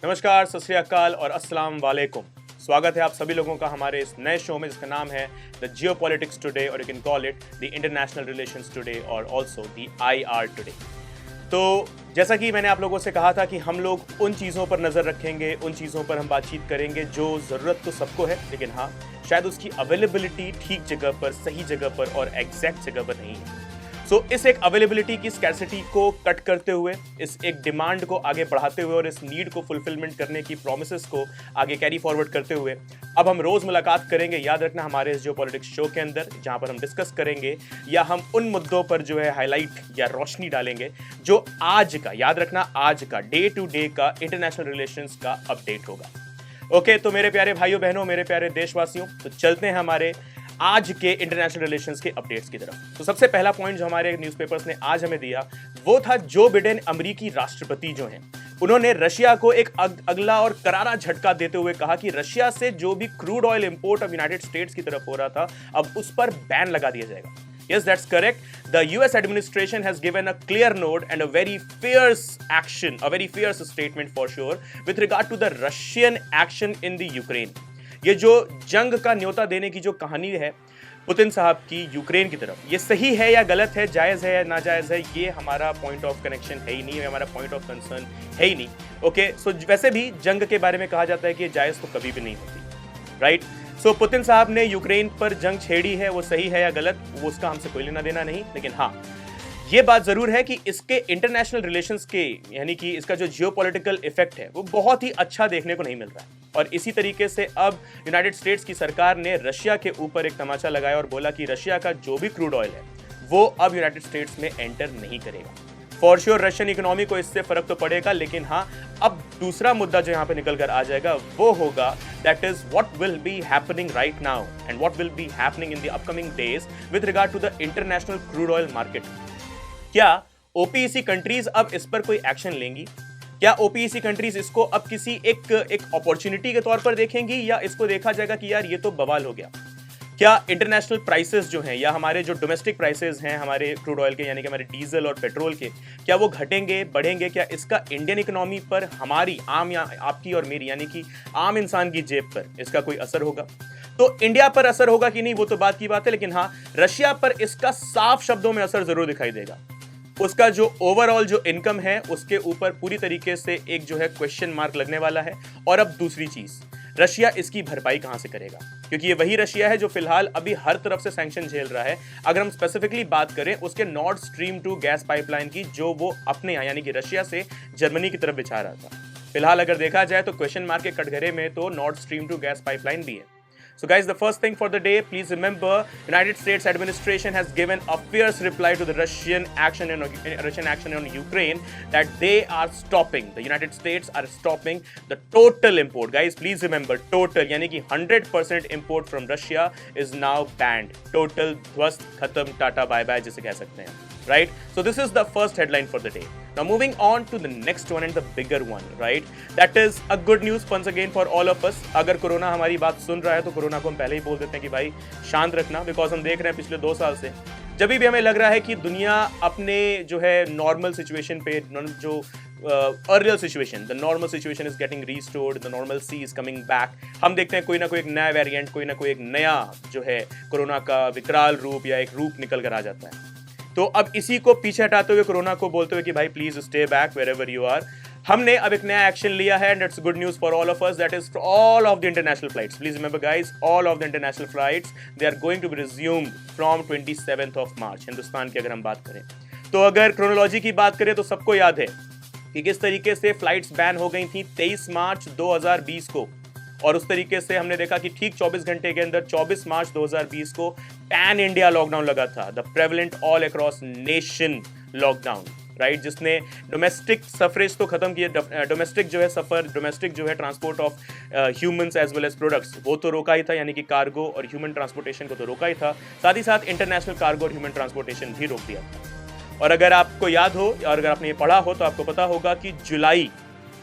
नमस्कार, सत श्री अकाल और अस्सलाम वालेकुम। स्वागत है आप सभी लोगों का हमारे इस नए शो में जिसका नाम है द जियोपॉलिटिक्स टुडे और you can call it the international relations today और ऑल्सो द IR टुडे। तो जैसा कि मैंने आप लोगों से कहा था कि हम लोग उन चीज़ों पर नज़र रखेंगे, उन चीज़ों पर हम बातचीत करेंगे जो ज़रूरत तो सबको है, लेकिन हाँ शायद उसकी अवेलेबिलिटी ठीक जगह पर, सही जगह पर और एग्जैक्ट जगह पर नहीं है। सो इस एक अवेलेबिलिटी की स्कैर्सिटी को कट करते हुए, इस एक डिमांड को आगे बढ़ाते हुए और इस नीड को फुलफिलमेंट करने की प्रोमिसेस को आगे कैरी फॉरवर्ड करते हुए अब हम रोज मुलाकात करेंगे। याद रखना हमारे इस जियोपॉलिटिक्स शो के अंदर, जहां पर हम डिस्कस करेंगे या हम उन मुद्दों पर जो है हाईलाइट या रोशनी डालेंगे जो आज का, याद रखना आज का डे टू डे का इंटरनेशनल रिलेशंस का अपडेट होगा। ओके, तो मेरे प्यारे भाइयों बहनों, मेरे प्यारे देशवासियों, तो चलते हैं हमारे आज के इंटरनेशनल रिलेशंस के अपडेट्स की तरफ। तो सबसे पहला पॉइंट जो हमारे न्यूज़पेपर्स ने आज हमें दिया वो था जो बिडेन अमेरिकी राष्ट्रपति जो हैं, उन्होंने रशिया को एक अगला और करारा झटका देते हुए कहा कि रशिया से जो भी क्रूड ऑयल इंपोर्ट अब यूनाइटेड स्टेट्स की तरफ हो रहा था, अब उस पर बैन लगा दिया जाएगा। Yes, that's correct. The US administration has given a clear note and a very fierce action, a very fierce statement for sure, with regard to the Russian action in the Ukraine. ये जो जंग का न्योता देने की जो कहानी है पुतिन साहब की यूक्रेन की तरफ, ये सही है या गलत है, जायज़ है या नाजायज़ है, ये हमारा पॉइंट ऑफ कनेक्शन है ही नहीं, हमारा पॉइंट ऑफ कंसर्न है ही नहीं। ओके, सो वैसे भी जंग के बारे में कहा जाता है कि ये जायज़ तो कभी भी नहीं होती, राइट। सो पुतिन साहब ने यूक्रेन पर जंग छेड़ी है, वो सही है या गलत, वो उसका हमसे कोई लेना देना नहीं, लेकिन हाँ ये बात जरूर है कि इसके इंटरनेशनल रिलेशंस के, यानी कि इसका जो जियोपॉलिटिकल इफेक्ट है वो बहुत ही अच्छा देखने को नहीं मिल रहा है। और इसी तरीके से अब यूनाइटेड स्टेट्स की सरकार ने रशिया के ऊपर एक तमाचा लगाया और बोला कि रशिया का जो भी क्रूड ऑयल है वो अब यूनाइटेड स्टेट्स में एंटर नहीं करेगा। फॉर श्योर रशियन इकोनॉमी को इससे फर्क तो पड़ेगा, लेकिन हाँ अब दूसरा मुद्दा जो यहाँ पे निकल कर आ जाएगा वो होगा that is what will be happening right now and what will be happening in the upcoming days with regard to the international crude oil market. क्या ओपीईसी कंट्रीज अब इस पर कोई एक्शन लेंगी? क्या ओपीईसी कंट्रीज इसको अब किसी एक अपॉर्चुनिटी के तौर पर देखेंगी, या इसको देखा जाएगा कि यार ये तो बवाल हो गया? क्या इंटरनेशनल प्राइसेस जो हैं या हमारे जो डोमेस्टिक प्राइसेस हैं हमारे क्रूड ऑयल के, यानी कि हमारे डीजल और पेट्रोल के, क्या वो घटेंगे, बढ़ेंगे? क्या इसका इंडियन इकोनॉमी पर, हमारी आम या आपकी और मेरी यानी कि आम इंसान की जेब पर इसका कोई असर होगा? तो इंडिया पर असर होगा कि नहीं वो तो बात की बात है, लेकिन हाँ रशिया पर इसका साफ शब्दों में असर जरूर दिखाई देगा। उसका जो ओवरऑल जो इनकम है उसके ऊपर पूरी तरीके से एक जो है क्वेश्चन मार्क लगने वाला है। और अब दूसरी चीज, रशिया इसकी भरपाई कहां से करेगा? क्योंकि ये वही रशिया है जो फिलहाल अभी हर तरफ से सैंक्शन झेल रहा है। अगर हम स्पेसिफिकली बात करें उसके नॉर्थ स्ट्रीम 2 गैस पाइपलाइन की, जो वो अपने यहाँ यानी कि रशिया से जर्मनी की तरफ बिछा रहा था, फिलहाल अगर देखा जाए तो क्वेश्चन मार्क के कटघरे में तो नॉर्थ स्ट्रीम 2 गैस पाइपलाइन भी है। So guys, the first thing for the day, please remember, United States administration has given a fierce reply to the Russian action on Ukraine, that they are stopping, the United States are stopping the total import. Guys, please remember, total यानी कि 100% import from Russia is now banned. Total ध्वस्त, खत्म, tata bye bye जिसे कह सकते हैं, right? So this is the first headline for the day. Now moving on to the next one and the bigger one, right? That is a good news once again for all of us. अगर corona हमारी बात सुन रहा है तो corona को हम पहले ही बोल देते हैं कि भाई शांत रखना, बिकॉज हम देख रहे हैं पिछले 2 साल से जब भी हमें लग रहा है कि दुनिया अपने जो है नॉर्मल सिचुएशन पे, जो earlier situation, the normal situation is getting restored, the normal sea is coming back, हम देखते हैं कोई ना कोई एक नया वेरिएंट, कोई ना कोई एक नया जो है कोरोना का विकराल रूप या एक रूप निकल कर आ जाता है। तो अब इसी को पीछे हटाते हुए, कोरोना को बोलते हुए कि भाई please stay back wherever you are, हमने अब एक नया एक्शन लिया है and it's good news for all of us, that is for all of the international flights. Please remember guys, all of the international flights they are going to be resumed from 27th of March। Hindustan की अगर हम बात करें तो, अगर chronology की बात करें तो सबको याद है कि किस तरीके से फ्लाइट्स बैन हो गई थी 23 मार्च 2020 को, और उस तरीके से हमने देखा कि ठीक 24 घंटे के अंदर 24 मार्च 2020 को पैन इंडिया लॉकडाउन लगा था, the prevalent all across nation lockdown, right, जिसने डोमेस्टिक सफरेज तो खत्म किया, डोमेस्टिक जो है सफर, डोमेस्टिक जो है transport of humans as well as products वो तो रोका ही था, यानी कि कार्गो और ह्यूमन ट्रांसपोर्टेशन को तो रोका ही था, साथ ही साथ इंटरनेशनल कार्गो और ह्यूमन ट्रांसपोर्टेशन भी रोक दिया था। और अगर आपको याद हो और अगर आपने ये पढ़ा हो तो आपको पता होगा कि जुलाई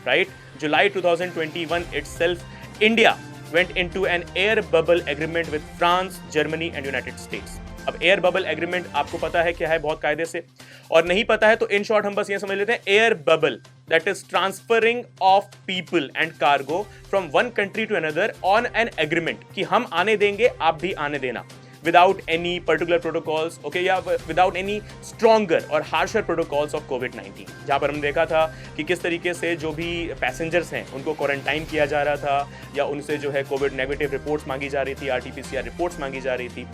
2021 itself, India went into an air bubble agreement with France, Germany and United States. अब एयर बबल एग्रीमेंट आपको पता है क्या है बहुत कायदे से, और नहीं पता है तो इन शॉर्ट हम बस ये समझ लेते हैं, air bubble that is transferring of people and cargo from one country to another on an agreement कि हम आने देंगे, आप भी आने देना, without any particular protocols, okay, या without any stronger और harsher protocols of COVID-19, जहाँ पर हमने देखा था कि किस तरीके से जो भी पैसेंजर्स हैं उनको क्वारंटाइन किया जा रहा था या उनसे जो है कोविड नेगेटिव रिपोर्ट्स मांगी जा रही थी, RT-PCR रिपोर्ट्स मांगी जा रही थी।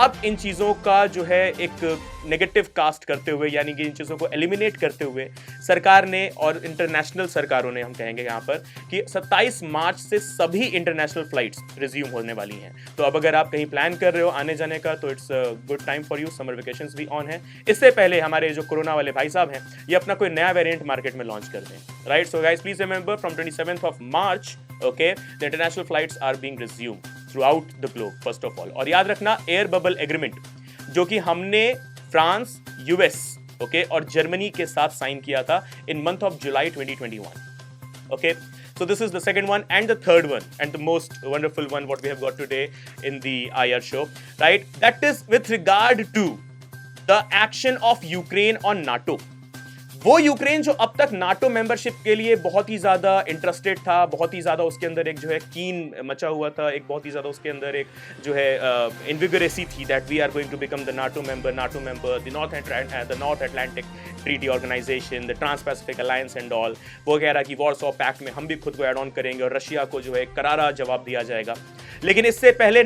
अब इन चीज़ों का जो है एक नेगेटिव कास्ट करते हुए, यानी कि इन चीज़ों को एलिमिनेट करते हुए सरकार ने और इंटरनेशनल सरकारों ने, हम कहेंगे यहाँ पर, कि 27 मार्च से सभी इंटरनेशनल फ्लाइट्स रिज्यूम होने वाली हैं। तो अब अगर आप कहीं प्लान कर रहे हो आने जाने का तो it's good time for you, summer vacations भी ऑन है। इससे पहले हमारे जो कोरोना वाले भाई साहब हैं ये अपना कोई नया वेरिएंट मार्केट में लॉन्च कर दें, right. So guys please remember from 27th of March, okay, the international flights are being resumed throughout the globe first of all। और याद रखना एयर बबल एग्रीमेंट जो कि हमने फ्रांस, यूएस, ओके, और जर्मनी के साथ साइन किया था इन month of July 2021, okay. So this is the second one, and the third one, and the most wonderful one what we have got today in the IR show, right? That is with regard to the action of Ukraine on NATO। वो Ukraine जो अब तक NATO membership के लिए बहुत ही ज़्यादा interested था, बहुत ही ज़्यादा उसके अंदर एक जो है कीन मचा हुआ था, एक बहुत ही ज़्यादा उसके अंदर एक जो है इनविगोरेसी थी that we are going to become the NATO member, the North Atlantic Treaty Organization, the trans Pacific alliance and all. वो कह रहा कि वॉर्सॉ पैक्ट में हम भी खुद को एड ऑन करेंगे और रशिया को जो है करारा जवाब दिया जाएगा। लेकिन इससे पहले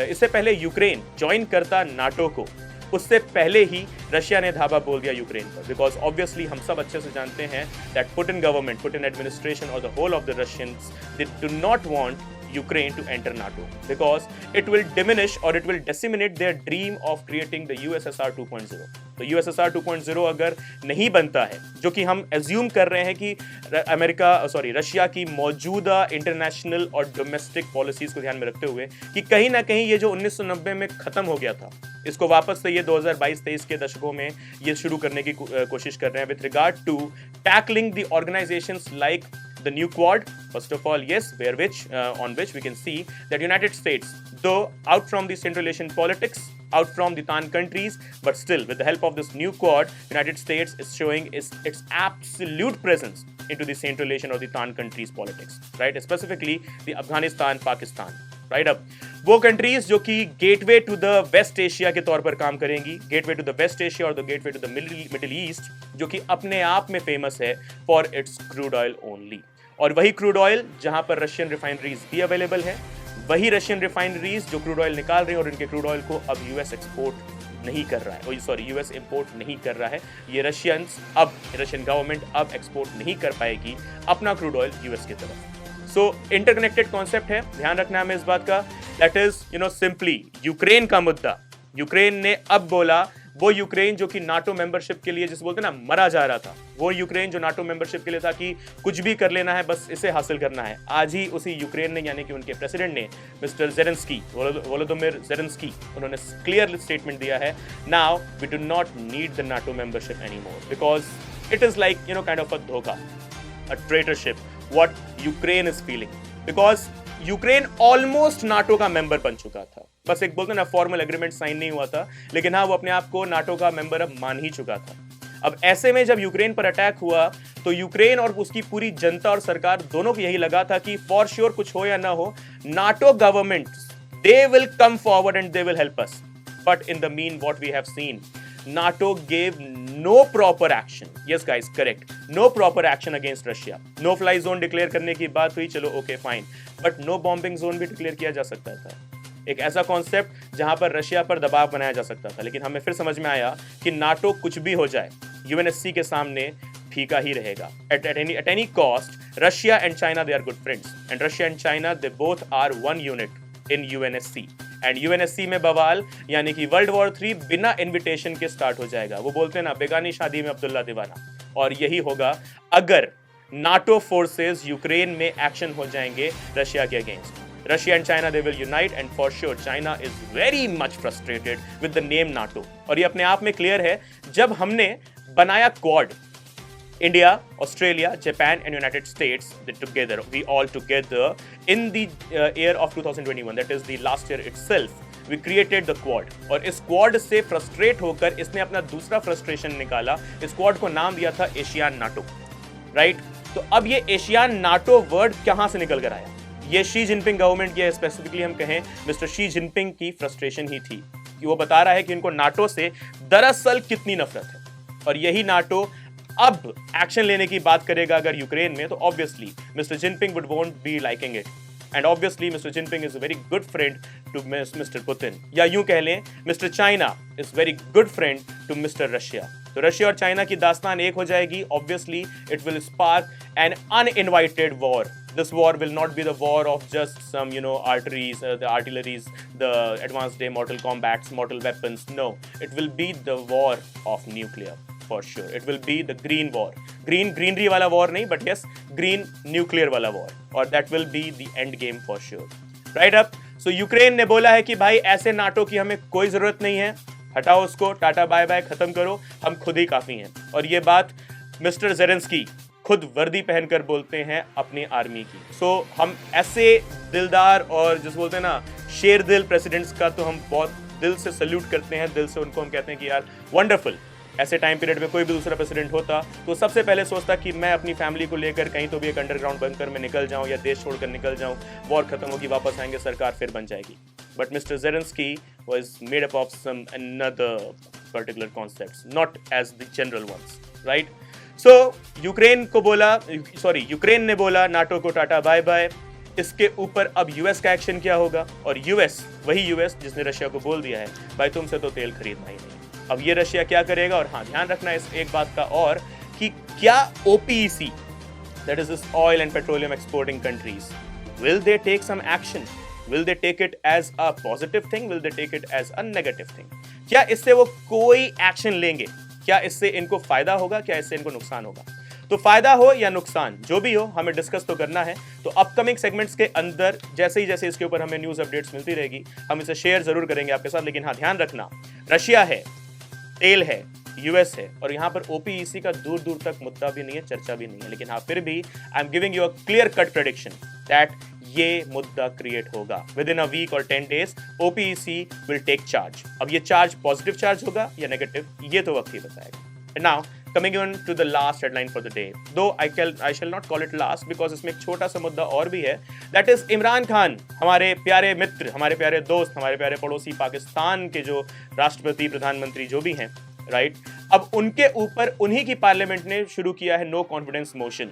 इससे पहले यूक्रेन ज्वाइन करता नाटो को, उससे पहले ही रशिया ने धावा बोल दिया यूक्रेन पर, बिकॉज ऑब्वियसली हम सब अच्छे से जानते हैं that Putin government, Putin administration और the whole of the Russians, they do not want Ukraine to enter NATO because it will diminish or it will disseminate their dream of creating the USSR 2.0। तो USSR 2.0 अगर नहीं बनता है, जो कि हम assume कर रहे हैं कि रशिया की मौजूदा इंटरनेशनल और डोमेस्टिक पॉलिसीज को ध्यान में रखते हुए कि कहीं ना कहीं ये जो 1990 में खत्म हो गया था, इसको वापस से ये 2022-23 के दशकों में ये शुरू करने की कोशिश कर रहे हैं with regard to tackling the organizations like the new Quad, first of all, yes, on which we can see that United States, though out from the Central Asian politics, out from the TAN countries, but still with the help of this new Quad, United States is showing its absolute presence into the Central Asian or the TAN countries politics, right? Specifically the Afghanistan, Pakistan, right? अब वो countries जो कि gateway to the West Asia के तौर पर काम करेंगी, gateway to the West Asia और the gateway to the Middle East, जो कि अपने आप में फेमस है for its crude oil only. और वही क्रूड ऑयल जहां पर रशियन रिफाइनरीज भी अवेलेबल है, वही रशियन रिफाइनरीज जो क्रूड ऑयल निकाल रहे हैं और इनके क्रूड ऑयल को अब यूएस एक्सपोर्ट नहीं कर रहा है, यूएस इंपोर्ट नहीं कर रहा है। ये रशियन गवर्नमेंट अब एक्सपोर्ट नहीं कर पाएगी अपना क्रूड ऑयल यूएस की तरफ। सो इंटरकनेक्टेड कॉन्सेप्ट है, ध्यान रखना है हमें इस बात का। दैट इज सिंपली यूक्रेन का मुद्दा। यूक्रेन ने अब बोला, वो यूक्रेन जो कि नाटो मेंबरशिप के लिए जिसे बोलते हैं ना मरा जा रहा था, वो यूक्रेन जो नाटो मेंबरशिप के लिए था कि कुछ भी कर लेना है, बस इसे हासिल करना है, आज ही उसी यूक्रेन ने यानी कि उनके प्रेसिडेंट ने मिस्टर जेलेंस्की, वोलोदिमीर जेलेंस्की, उन्होंने क्लियर स्टेटमेंट दिया है, now we do not need the NATO membership anymore because it is like kind of a धोखा, a traitorship what Ukraine is feeling, because Ukraine almost NATO का member बन चुका था, बस एक बोलते ना फॉर्मल एग्रीमेंट साइन नहीं हुआ था, लेकिन हाँ वो अपने आप को नाटो का मेंबर अब मान ही चुका था। अब ऐसे में जब यूक्रेन पर अटैक हुआ तो यूक्रेन और उसकी पूरी जनता और सरकार दोनों को यही लगा था कि फॉर श्योर कुछ हो या ना हो, NATO government they will come forward and they will help us. But in the mean what we have seen, NATO gave no proper action. Yes guys, correct. No proper action against Russia. No fly zone declare करने की बात हुई, चलो okay fine, but no bombing zone भी declare किया जा सकता था। एक ऐसा कॉन्सेप्ट जहां पर रशिया पर दबाव बनाया जा सकता था, लेकिन हमें फिर समझ में आया कि नाटो कुछ भी हो जाए यूएनएससी के सामने फीका ही रहेगा। At any cost, Russia and China they are good friends, and Russia and China they both are one unit in UNSC. And UNSC में बवाल यानी कि वर्ल्ड वॉर 3 बिना इनविटेशन के स्टार्ट हो जाएगा। वो बोलते हैं ना बेगानी शादी में अब्दुल्ला दीवाना, और यही होगा अगर नाटो फोर्सेस यूक्रेन में एक्शन हो जाएंगे रशिया के against. Russia and China they will unite and for sure China is very much frustrated with the name NATO. और ये अपने आप में क्लियर है, जब हमने बनाया quad, India, Australia, Japan and United States, we all together in the year of 2021, that is the last year itself, we created the Quad, और इस क्वाड से फ्रस्ट्रेट होकर इसने अपना दूसरा फ्रस्ट्रेशन निकाला। इस क्वाड को नाम दिया था एशियान नाटो, राइट? तो अब ये एशियान नाटो वर्ड कहां से निकल कर आया? ये शी जिनपिंग गवर्नमेंट, या स्पेसिफिकली हम कहें मिस्टर शी जिनपिंग की फ्रस्ट्रेशन ही थी कि वो बता रहा है कि इनको नाटो से दरअसल कितनी नफरत है। और यही नाटो अब एक्शन लेने की बात करेगा अगर यूक्रेन में, तो obviously Mister Jinping would won't be liking it, and obviously Mister Jinping is a very good friend to Mister Putin, या यूं कह लें Mister China is very good friend to Mister Russia. तो रशिया और China की दास्तान एक हो जाएगी। Obviously it will spark an uninvited war. This war will not be the war of just some, arteries, the artilleries, the advanced day mortal combats, mortal weapons. No, it will be the war of nuclear for sure. It will be the green war. Greenery वाला war नहीं, but yes, green nuclear वाला war. और that will be the end game for sure. Right up. So Ukraine ने बोला है कि भाई ऐसे नाटो की हमें कोई जरूरत नहीं है, हटाओ उसको, टाटा बाय बाय, खत्म करो, हम खुद ही काफी हैं। और ये बात मिस्टर ज़ेलेंस्की खुद वर्दी पहनकर बोलते हैं अपनी आर्मी की। सो हम ऐसे दिलदार और जिस बोलते हैं ना शेर दिल प्रेसिडेंट्स का तो हम बहुत दिल से सल्यूट करते हैं, दिल से उनको हम कहते हैं कि यार वंडरफुल। ऐसे टाइम पीरियड में कोई भी दूसरा प्रेसिडेंट होता तो सबसे पहले सोचता कि मैं अपनी फैमिली को लेकर कहीं तो भी एक अंडरग्राउंड बनकर मैं निकल जाऊं या देश छोड़कर निकल जाऊं, वॉर खत्म होगी, वापस आएंगे, सरकार फिर बन जाएगी। But mister Zelensky was made up of some another particular concepts, not as the general ones, right? So Ukraine ने बोला नाटो को टाटा बाय बाय। इसके ऊपर अब यूएस का एक्शन क्या होगा? और वही यूएस जिसने रशिया को बोल दिया है भाई तुमसे तो तेल खरीदना ही नहीं। अब ये रशिया क्या करेगा? और हाँ, ध्यान रखना इस एक बात का और कि क्या OPEC, that is this oil and petroleum exporting countries, will they take some action? Will they take it as a positive thing? Will they take it as a negative thing? क्या इससे वो कोई एक्शन लेंगे? क्या इससे इनको फायदा होगा? क्या इससे इनको नुकसान होगा? तो फायदा हो या नुकसान जो भी हो, हमें डिस्कस तो करना है। तो अपकमिंग सेगमेंट्स के अंदर जैसे ही इसके ऊपर हमें न्यूज अपडेट्स मिलती रहेगी, हम इसे शेयर जरूर करेंगे आपके साथ। लेकिन हाँ, ध्यान रखना, रशिया है, तेल है, यूएस है, और यहाँ पर OPEC का दूर दूर तक मुद्दा भी नहीं है, चर्चा भी नहीं है। लेकिन हाँ, फिर भी I am giving you a clear cut prediction that ये मुद्दा क्रिएट होगा विद इन अ वीक और 10 days। OPEC will take charge. अब ये चार्ज पॉजिटिव चार्ज होगा या नेगेटिव, ये तो वक्त ही बताएगा। And now coming on to the last headline for the day, though I shall not call it last because इसमें एक छोटा सा मुद्दा और भी है, that is इमरान खान, हमारे प्यारे मित्र, हमारे प्यारे दोस्त, हमारे प्यारे पड़ोसी पाकिस्तान के जो राष्ट्रपति, प्रधानमंत्री जो भी हैं, राइट? अब उनके ऊपर उन्हीं की पार्लियामेंट ने शुरू किया है नो कॉन्फिडेंस मोशन।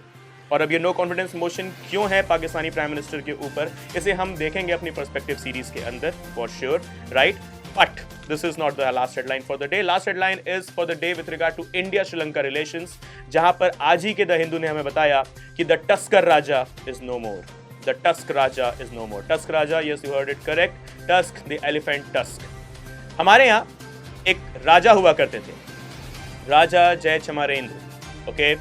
और अब ये नो कॉन्फिडेंस मोशन क्यों है पाकिस्तानी प्राइम मिनिस्टर के ऊपर, इसे हम देखेंगे अपनी पर्सपेक्टिव सीरीज के अंदर for sure, right? But this is not the last headline for the day. Last headline is for the day with regard to India-Sri Lanka relations, जहां पर आज ही के द हिंदू ने हमें बताया कि the Tusker Raja is no more. The Tusk Raja is no more. Tusk Raja, yes, you heard it correct. Tusk, the elephant tusk. हमारे यहाँ एक राजा हुआ करते थे, राजा जयचमारेंद्र, ओके?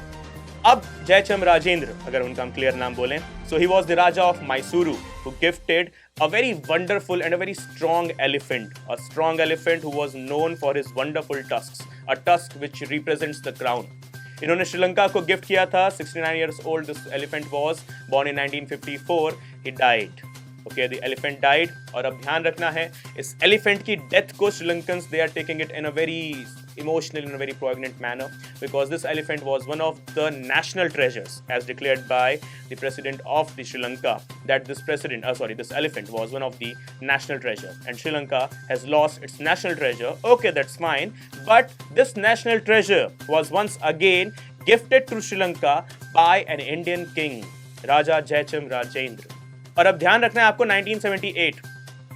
अब जयचम राजेंद्र, अगर उनका हम क्लियर नाम बोलें, so he was the Raja of Mysuru who gifted a very wonderful and a very strong elephant, a strong elephant who was known for his wonderful tusks, a tusk which represents the crown. इन्होंने श्रीलंका को gift किया था। 69 years old this elephant was, born in 1954. He died. Okay, the elephant died. और अब ध्यान रखना है, इस elephant की death को Sri-Lankans they are taking it in a very emotional, in a very poignant manner, because this elephant was one of the national treasures as declared by the president of the Sri Lanka, that this elephant was one of the national treasure, and Sri Lanka has lost its national treasure. Okay, that's fine, but this national treasure was once again gifted to Sri Lanka by an Indian king, Raja Jayacham Rajendra. और अब ध्यान रखना है आपको, 1978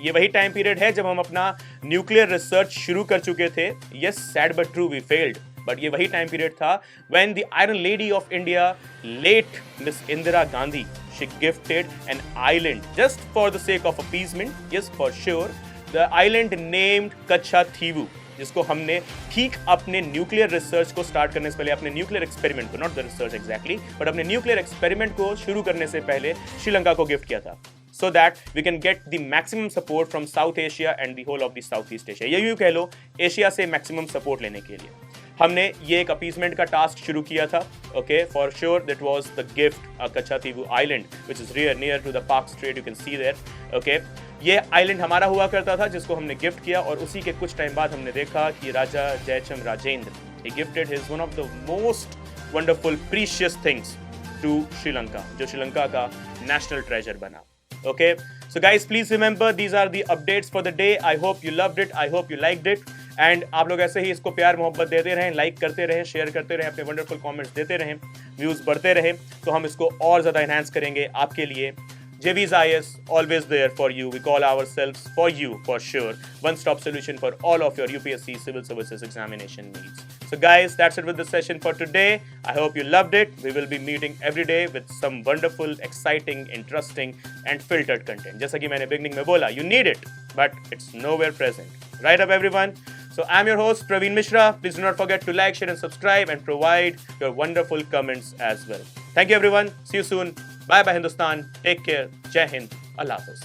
ये वही time period है जब हम अपना न्यूक्लियर रिसर्च शुरू कर चुके थे। Yes, sad but true, we failed, but ये वही टाइम पीरियड था when the iron lady of India, late Miss Indira Gandhi, she gifted an island just for the sake of appeasement. Yes, for sure, the island named Katchatheevu, जिसको हमने ठीक अपने nuclear research को start करने से पहले, अपने न्यूक्लियर एक्सपेरिमेंट को, not the research exactly, but अपने न्यूक्लियर एक्सपेरिमेंट को शुरू करने से पहले श्रीलंका को गिफ्ट किया था, so that we can get the maximum support from South Asia and the whole of the Southeast Asia. या यूं कह लो, एशिया से मैक्सिमम सपोर्ट लेने के लिए हमने ये एक अपीजमेंट का टास्क शुरू किया था। Okay, for sure that was the gift, Katchatheevu island, which is near to the Park Strait, you can see there. Okay, ये आइलैंड हमारा हुआ करता था जिसको हमने गिफ्ट किया, और उसी के कुछ टाइम बाद हमने देखा कि राजा Jaichand Rajendra he gifted his one of the most wonderful precious things to Sri Lanka, जो श्रीलंका का नेशनल ट्रेजर बना. Okay, so guys, please remember these are the updates for the day. I hope you loved it, I hope you liked it, and आप लोग ऐसे ही इसको प्यार मोहब्बत देते रहें, लाइक करते रहें, शेयर करते रहें, अपने वंडरफुल कमेंट्स देते रहें, व्यूज बढ़ते रहें, तो हम इसको और ज़्यादा एनहांस करेंगे आपके लिए. JV's IS, always there for you. We call ourselves for you, for sure. One-stop solution for all of your UPSC civil services examination needs. So guys, that's it with the session for today. I hope you loved it. We will be meeting every day with some wonderful, exciting, interesting and filtered content. जैसा कि मैंने beginning में बोला, you need it, but it's nowhere present. Right up everyone? So I'm your host Praveen Mishra. Please do not forget to like, share and subscribe and provide your wonderful comments as well. Thank you everyone. See you soon. Bye bye Hindustan. Take care. Jai Hind. Allah Hafiz.